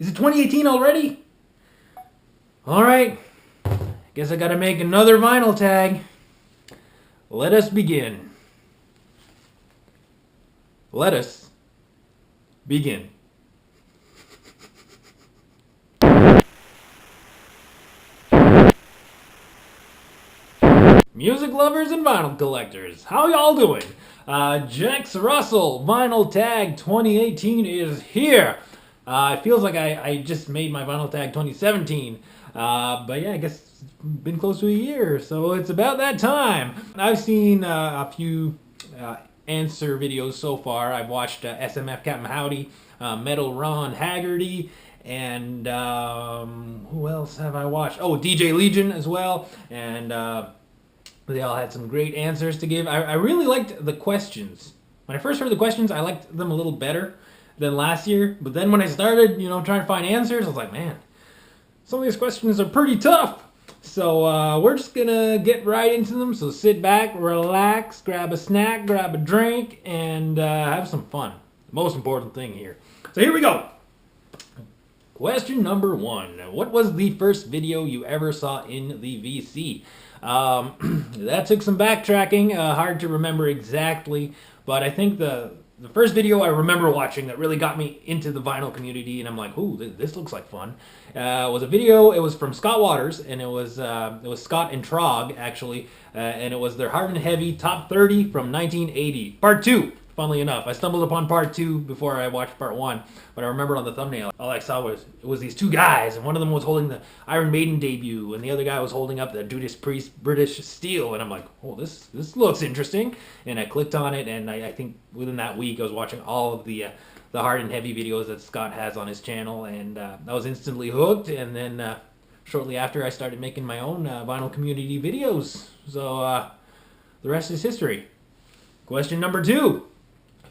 Is it 2018 already? Alright. Guess I gotta make another vinyl tag. Let us begin. Let us begin. Music lovers and vinyl collectors, how y'all doing? Jax Russell Vinyl Tag 2018 is here. It feels like I just made my vinyl tag 2017. But yeah, I guess it's been close to a year, so it's about that time. I've seen a few answer videos so far. I've watched SMF Captain Howdy, Metal Ron Haggerty, and who else have I watched? Oh, DJ Legion as well, and they all had some great answers to give. I really liked the questions. When I first heard the questions, I liked them a little better than last year. But then when I started, trying to find answers, I was like, man, some of these questions are pretty tough. So we're just gonna get right into them. So sit back, relax, grab a snack, grab a drink, and have some fun. The most important thing here. So here we go. Question number 1. What was the first video you ever saw in the VC? That took some backtracking, hard to remember exactly, but I think the first video I remember watching that really got me into the vinyl community, and I'm like, ooh, this looks like fun, was a video. It was from Scott Waters, and it was Scott and Trog, actually, and it was their Hard and Heavy Top 30 from 1980, Part 2. Funnily enough, I stumbled upon Part 2 before I watched Part 1, but I remember on the thumbnail, all I saw was these two guys, and one of them was holding the Iron Maiden debut, and the other guy was holding up the Judas Priest British Steel, and I'm like, oh, this looks interesting, and I clicked on it, and I think within that week I was watching all of the Hard and Heavy videos that Scott has on his channel, and I was instantly hooked, and then shortly after I started making my own vinyl community videos, so the rest is history. Question number 2.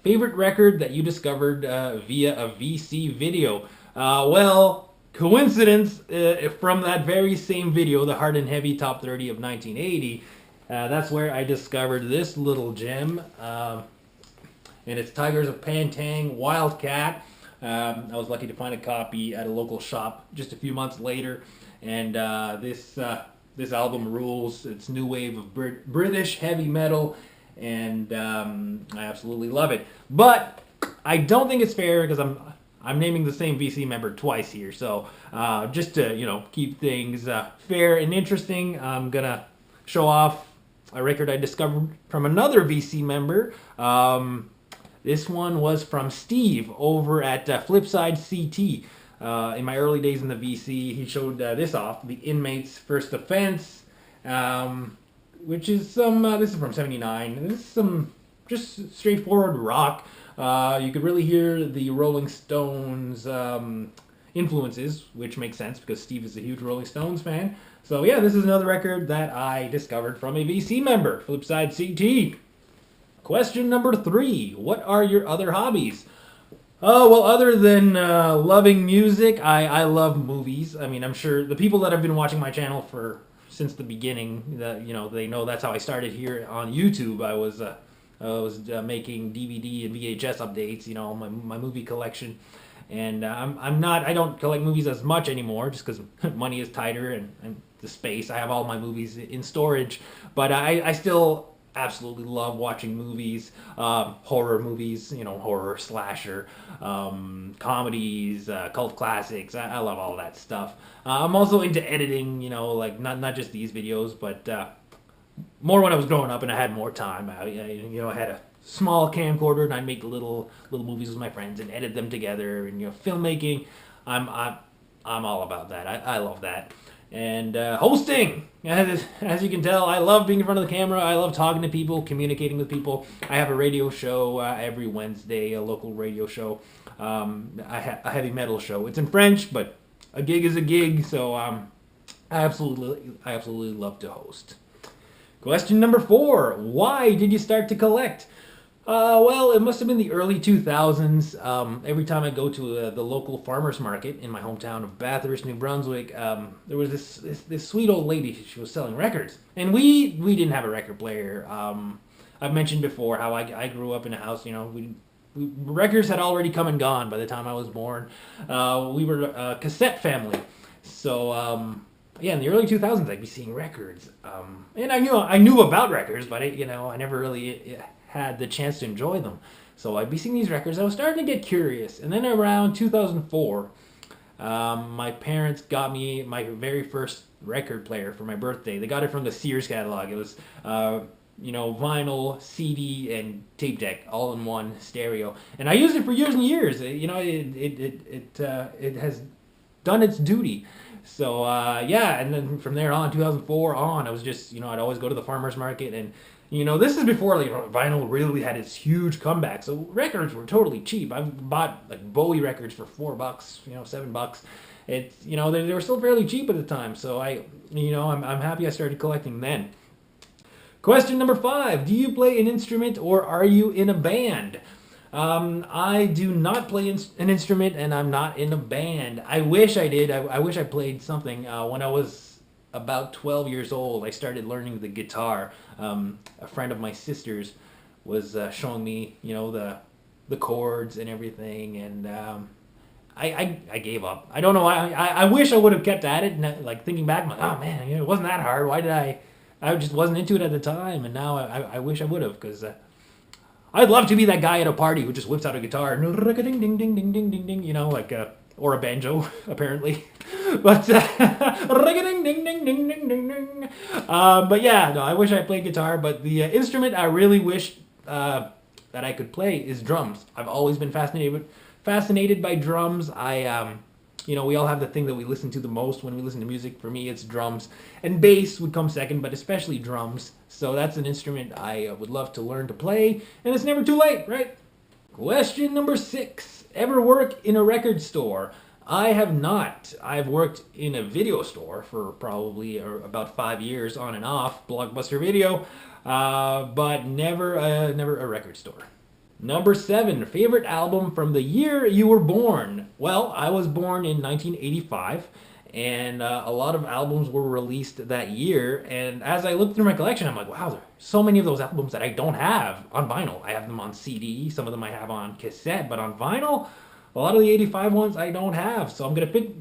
Favorite record that you discovered via a VC video? Well, coincidence, from that very same video, the Hard and Heavy Top 30 of 1980, that's where I discovered this little gem, and it's Tigers of Pantang Wildcat. I was lucky to find a copy at a local shop just a few months later, and this album rules. It's new wave of British heavy metal, and I absolutely love it. But I don't think it's fair because I'm naming the same VC member twice here. So just to keep things fair and interesting, I'm gonna show off a record I discovered from another VC member. This one was from Steve over at Flipside CT. In my early days in the VC, he showed this off, The Inmate's First Offense. Which is this is from 79. This is some just straightforward rock. You could really hear the Rolling Stones influences, which makes sense because Steve is a huge Rolling Stones fan. So yeah, this is another record that I discovered from a VC member, Flipside CT. Question number 3. What are your other hobbies? Oh, well, other than loving music, I love movies. I mean, I'm sure the people that have been watching my channel since the beginning, that they know that's how I started here on YouTube. I was making DVD and VHS updates, my movie collection, and I don't collect movies as much anymore just because money is tighter and the space. I have all my movies in storage, but I still absolutely love watching movies, horror movies, horror, slasher, comedies, cult classics. I love all that stuff. I'm also into editing, like not just these videos, but more when I was growing up and I had more time. I had a small camcorder and I'd make little movies with my friends and edit them together. And filmmaking, I'm all about that. I love that. And hosting, as you can tell, I love being in front of the camera. I love talking to people, communicating with people. I have a radio show every Wednesday, a local radio show, a heavy metal show. It's in French, but a gig is a gig, so I absolutely love to host. Question number 4. Why did you start to collect? Well, it must have been the early 2000s. Every time I go to the local farmer's market in my hometown of Bathurst, New Brunswick, there was this sweet old lady. She was selling records. And we didn't have a record player. I've mentioned before how I grew up in a house, we records had already come and gone by the time I was born. We were a cassette family, so yeah, in the early 2000s, I'd be seeing records, and I knew about records, but I never really had the chance to enjoy them. So I'd be seeing these records. I was starting to get curious, and then around 2004, my parents got me my very first record player for my birthday. They got it from the Sears catalog. It was vinyl, CD, and tape deck all in one stereo. And I used it for years and years. It has done its duty. So yeah, and then from there on, 2004 on, I was just I'd always go to the farmers market, and this is before vinyl really had its huge comeback. So records were totally cheap. I bought like Bowie records for $4, $7. It's they were still fairly cheap at the time. So I'm happy I started collecting then. Question number 5. Do you play an instrument or are you in a band? I do not play an instrument and I'm not in a band. I wish I did. I wish I played something. When I was about 12 years old, I started learning the guitar. A friend of my sister's was showing me, the chords and everything, and I gave up. I don't know why. I wish I would have kept at it. And like thinking back, I'm like, oh man, it wasn't that hard. Why did I just wasn't into it at the time, and now I wish I would have, because I'd love to be that guy at a party who just whips out a guitar and ding ding ding ding ding ding ding, or a banjo apparently, but ding ding ding ding ding ding ding. But yeah, no, I wish I played guitar, but the instrument I really wish that I could play is drums. I've always been fascinated by drums. We all have the thing that we listen to the most when we listen to music. For me, it's drums. And bass would come second, but especially drums. So that's an instrument I would love to learn to play. And it's never too late, right? Question number 6. Ever work in a record store? I have not. I've worked in a video store for probably about 5 years on and off, Blockbuster Video, but never a record store. Number 7, favorite album from the year you were born. Well, I was born in 1985, and a lot of albums were released that year. And as I looked through my collection, I'm like, wow, there's so many of those albums that I don't have on vinyl. I have them on CD, some of them I have on cassette, but on vinyl, a lot of the 85 ones I don't have. So I'm going to pick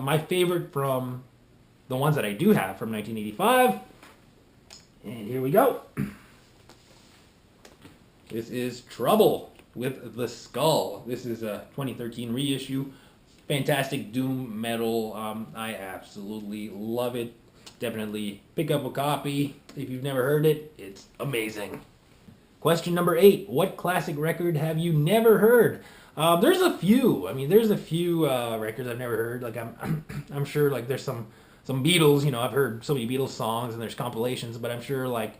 my favorite from the ones that I do have from 1985. And here we go. This is Trouble with the Skull. This is a 2013 reissue. Fantastic doom metal. I absolutely love it. Definitely pick up a copy. If you've never heard it, it's amazing. Question number 8. What classic record have you never heard? There's a few. There's a few records I've never heard. Like I'm sure like there's some Beatles. I've heard so many Beatles songs, and there's compilations. But I'm sure like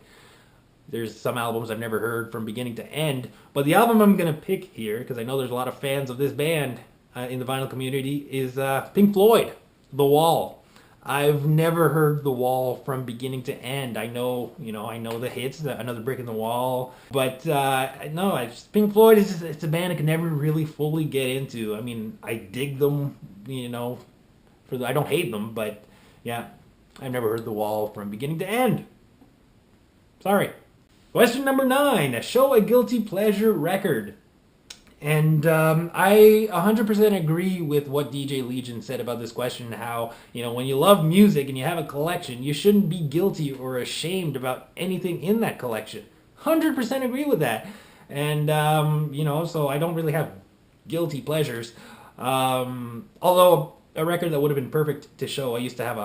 there's some albums I've never heard from beginning to end. But the album I'm going to pick here, because I know there's a lot of fans of this band in the vinyl community, is Pink Floyd, The Wall. I've never heard The Wall from beginning to end. I know the hits, Another Brick in the Wall. But no, Pink Floyd it's a band I can never really fully get into. I dig them, I don't hate them, but yeah, I've never heard The Wall from beginning to end. Sorry. Question number 9. Show a guilty pleasure record. And I 100% agree with what DJ Legion said about this question, how, when you love music and you have a collection, you shouldn't be guilty or ashamed about anything in that collection. 100% agree with that. And, so I don't really have guilty pleasures. Although a record that would have been perfect to show, I used to have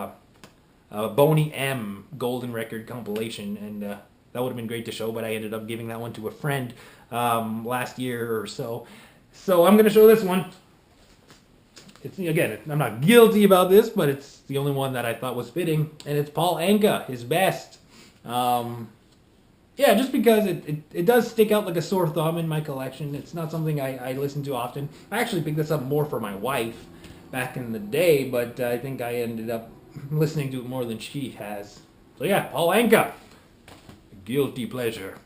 a Boney M golden record compilation, and that would have been great to show, but I ended up giving that one to a friend last year or so. So I'm going to show this one. Again, I'm not guilty about this, but it's the only one that I thought was fitting, and it's Paul Anka, his best. Yeah, just because it does stick out like a sore thumb in my collection. It's not something I listen to often. I actually picked this up more for my wife back in the day, but I think I ended up listening to it more than she has. So yeah, Paul Anka. Guilty pleasure.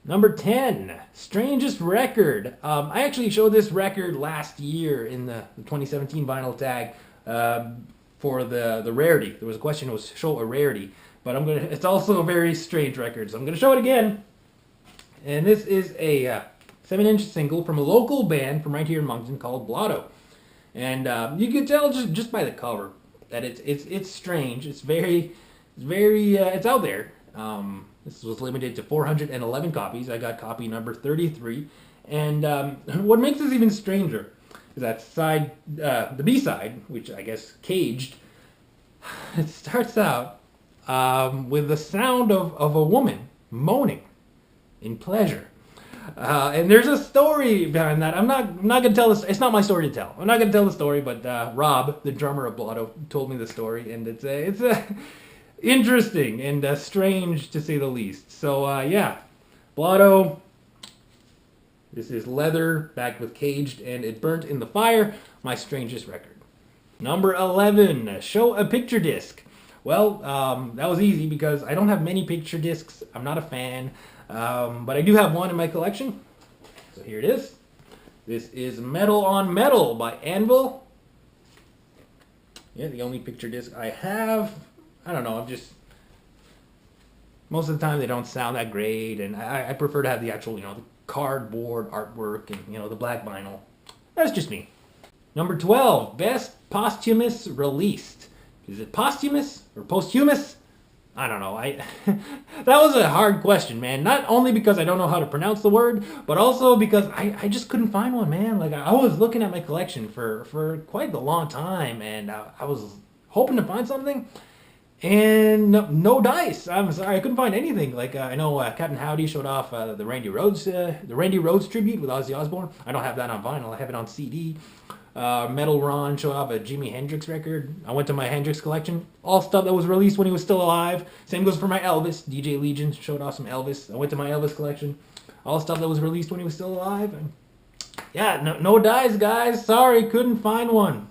Number 10, Strangest record. I actually showed this record last year in the 2017 vinyl tag for the rarity. There was a question, it was show a rarity, but it's also a very strange record, so I'm gonna show it again. And this is a 7-inch single from a local band from right here in Moncton called Blotto. And you can tell just by the cover that it's strange. It's out there. This was limited to 411 copies. I got copy number 33. And what makes this even stranger is that the B side, which I guess Caged, it starts out with the sound of a woman moaning in pleasure. And there's a story behind that. I'm not going to tell this. It's not my story to tell. I'm not going to tell the story, but Rob, the drummer of Blotto, told me the story, and it's interesting and strange to say the least. So yeah, Blotto. This is Leather, backed with Caged, and It Burnt in the Fire, my strangest record. Number 11, Show a Picture Disc. Well, that was easy because I don't have many picture discs. I'm not a fan, but I do have one in my collection. So here it is. This is Metal on Metal by Anvil. Yeah, the only picture disc I have. I don't know, most of the time they don't sound that great, and I prefer to have the actual, the cardboard artwork and, the black vinyl. That's just me. Number 12, Best Posthumous Released. Is it posthumous or posthumous? I don't know. That was a hard question, man. Not only because I don't know how to pronounce the word, but also because I just couldn't find one, man. Like, I was looking at my collection for quite a long time, and I was hoping to find something, and no dice. I'm sorry, I couldn't find anything. Like, I know Captain Howdy showed off the Randy Rhoads tribute with Ozzy Osbourne. I don't have that on vinyl. I have it on CD. Metal Ron showed off a Jimi Hendrix record. I went to my Hendrix collection. All stuff that was released when he was still alive. Same goes for my Elvis. DJ Legion showed off some Elvis. I went to my Elvis collection. All stuff that was released when he was still alive. And yeah, no dice, guys. Sorry, couldn't find one.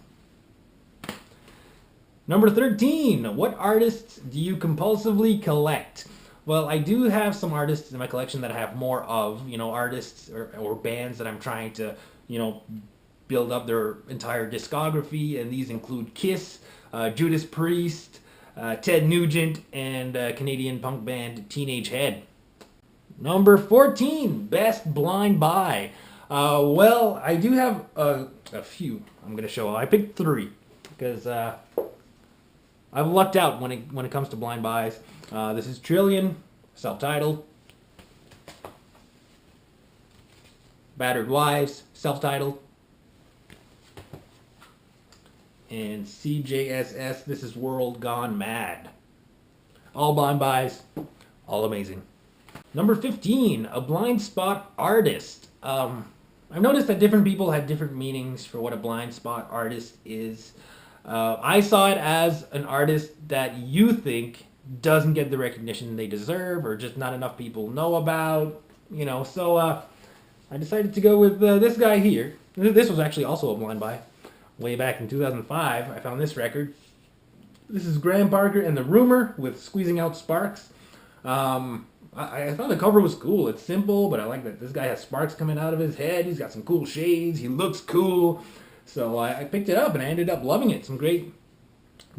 Number 13, what artists do you compulsively collect? Well, I do have some artists in my collection that I have more of, artists or bands that I'm trying to, build up their entire discography, and these include Kiss, Judas Priest, Ted Nugent, and Canadian punk band Teenage Head. Number 14, Best Blind Buy. Well, I do have a few I'm going to show. I picked 3 because I've lucked out when it comes to blind buys. This is Trillion, self-titled. Battered Wives, self-titled. And CJSS, This Is World Gone Mad. All blind buys, all amazing. Number 15, a blind spot artist. I've noticed that different people have different meanings for what a blind spot artist is. I saw it as an artist that you think doesn't get the recognition they deserve, or just not enough people know about, so I decided to go with this guy here. This was actually also a blind buy. Way back in 2005, I found this record. This is Graham Parker and the Rumor with Squeezing Out Sparks. I thought the cover was cool. It's simple, but I like that this guy has sparks coming out of his head. He's got some cool shades. He looks cool. So I picked it up and I ended up loving it. Some great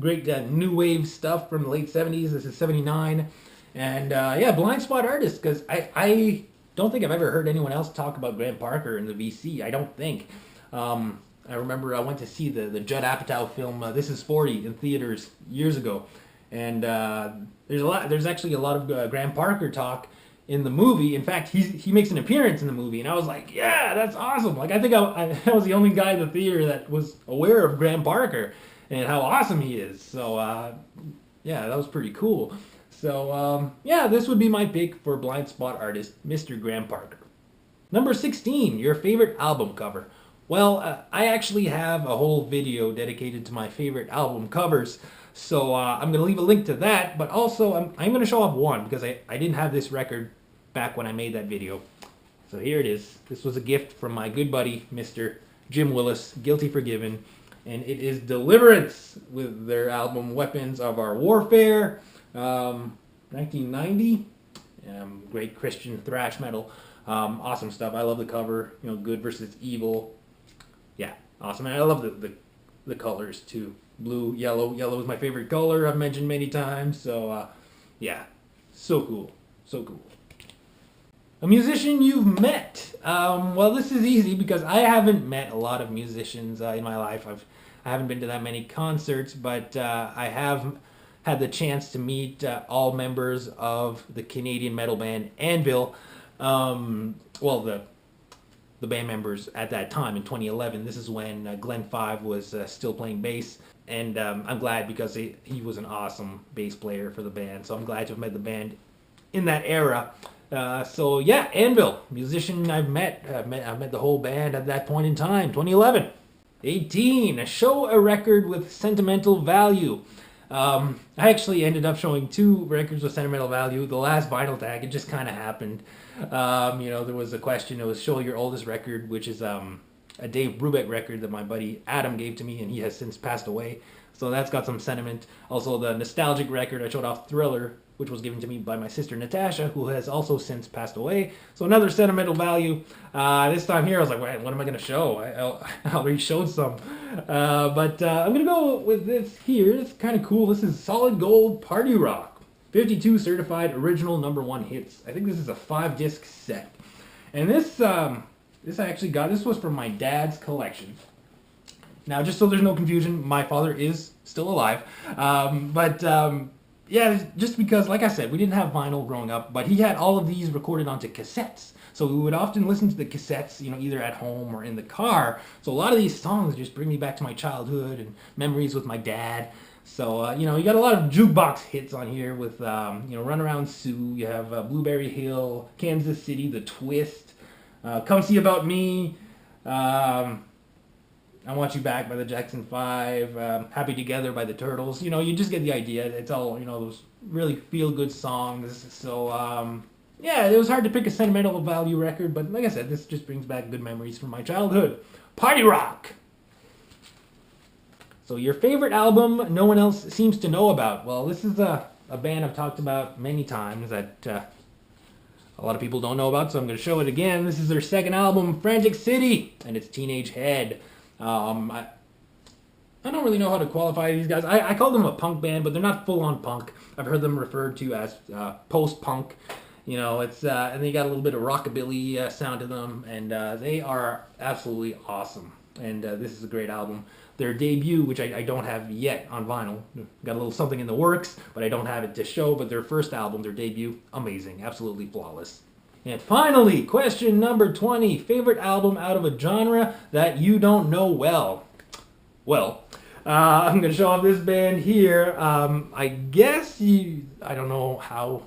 new wave stuff from the late 70s. This is 79. And yeah, blind spot artist, because I don't think I've ever heard anyone else talk about Graham Parker in the VC. I don't think. I remember I went to see the Judd Apatow film This Is 40 in theaters years ago, and there's actually a lot of Graham Parker talk in the movie. In fact, he makes an appearance in the movie, and I was like, yeah, that's awesome. Like, I think I was the only guy in the theater that was aware of Graham Parker and how awesome he is. So yeah, that was pretty cool. So yeah, this would be my pick for blind spot artist, Mr. Graham Parker. Number 16, your favorite album cover. Well, I actually have a whole video dedicated to my favorite album covers, so I'm going to leave a link to that, but also I'm going to show off one, because I didn't have this record back when I made that video. So here it is. This was a gift from my good buddy, Mr. Jim Willis, Guilty Forgiven, and it is Deliverance with their album Weapons of Our Warfare, 1990, great Christian thrash metal. Awesome stuff. I love the cover, good versus evil. Yeah, awesome. And I love the colors too. Blue, yellow. Yellow is my favorite color. I've mentioned many times. So yeah, so cool. So cool. A musician you've met. Well, this is easy because I haven't met a lot of musicians in my life. I haven't been to that many concerts, but I have had the chance to meet all members of the Canadian metal band Anvil. Well, the band members at that time in 2011. This is when Glenn Five was still playing bass, and I'm glad because he was an awesome bass player for the band. So I'm glad to have met the band in that era. So yeah, Anvil, musician I've met. I've met the whole band at that point in time, 2011. 18, show a record with sentimental value. I actually ended up showing 2 records with sentimental value. The last vinyl tag, it just kind of happened. There was a question. It was show your oldest record, which is a Dave Brubeck record that my buddy Adam gave to me, and he has since passed away. So that's got some sentiment. Also, the nostalgic record, I showed off Thriller, which was given to me by my sister Natasha, who has also since passed away. So another sentimental value. This time here, I was like, wait, what am I going to show? I already showed some. But I'm going to go with this here. It's kind of cool. This is Solid Gold Party Rock. 52 certified original #1 hits. I think this is a 5-disc set. And this I actually got. This was from my dad's collection. Now, just so there's no confusion, my father is still alive. Yeah, just because, like I said, we didn't have vinyl growing up, but he had all of these recorded onto cassettes. So we would often listen to the cassettes, either at home or in the car. So a lot of these songs just bring me back to my childhood and memories with my dad. So, you got a lot of jukebox hits on here with, Run Around Sue. You have Blueberry Hill, Kansas City, The Twist, Come See About Me, I Want You Back by the Jackson 5, Happy Together by the Turtles. You just get the idea. It's all, those really feel-good songs. So, yeah, it was hard to pick a sentimental value record, but like I said, this just brings back good memories from my childhood. Party rock! So your favorite album no one else seems to know about. Well, this is a band I've talked about many times that a lot of people don't know about, so I'm going to show it again. This is their second album, Frantic City, and it's Teenage Head. I don't really know how to qualify these guys. I call them a punk band, but they're not full-on punk. I've heard them referred to as post-punk. It's and they got a little bit of rockabilly sound to them, and they are absolutely awesome. And this is a great album. Their debut, which I don't have yet on vinyl, got a little something in the works, but I don't have it to show. But their first album, their debut, amazing, absolutely flawless. And finally, question number 20. Favorite album out of a genre that you don't know well? Well, I'm going to show off this band here. I guess I don't know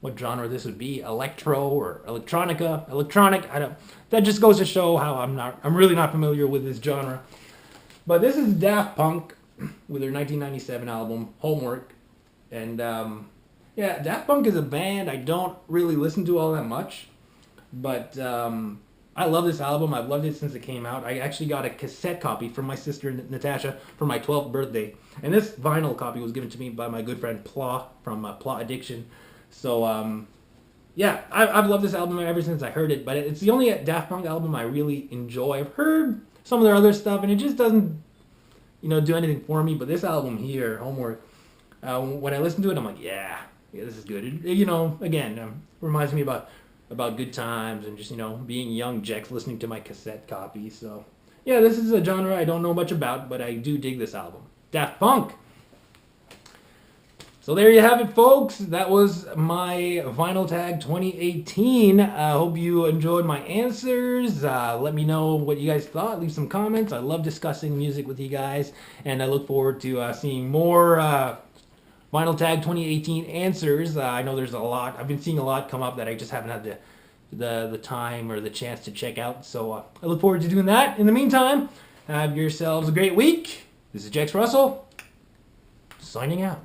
what genre this would be. Electro or electronica? Electronic? That just goes to show how I'm really not familiar with this genre. But this is Daft Punk with their 1997 album, Homework. And yeah, Daft Punk is a band I don't really listen to all that much, but I love this album. I've loved it since it came out. I actually got a cassette copy from my sister Natasha for my 12th birthday, and this vinyl copy was given to me by my good friend Pla from Pla Addiction. So yeah, I've loved this album ever since I heard it, but it's the only Daft Punk album I really enjoy. I've heard some of their other stuff, and it just doesn't, do anything for me. But this album here, Homework, when I listen to it, I'm like, yeah, this is good. Again, reminds me about good times and just, being young Jex listening to my cassette copy. So, yeah, this is a genre I don't know much about, but I do dig this album. Daft Punk. So there you have it, folks. That was my Vinyl Tag 2018. I hope you enjoyed my answers. Let me know what you guys thought. Leave some comments. I love discussing music with you guys, and I look forward to seeing more Vinyl Tag 2018 answers. I know there's a lot. I've been seeing a lot come up that I just haven't had the time or the chance to check out. So I look forward to doing that. In the meantime, have yourselves a great week. This is Jex Russell, signing out.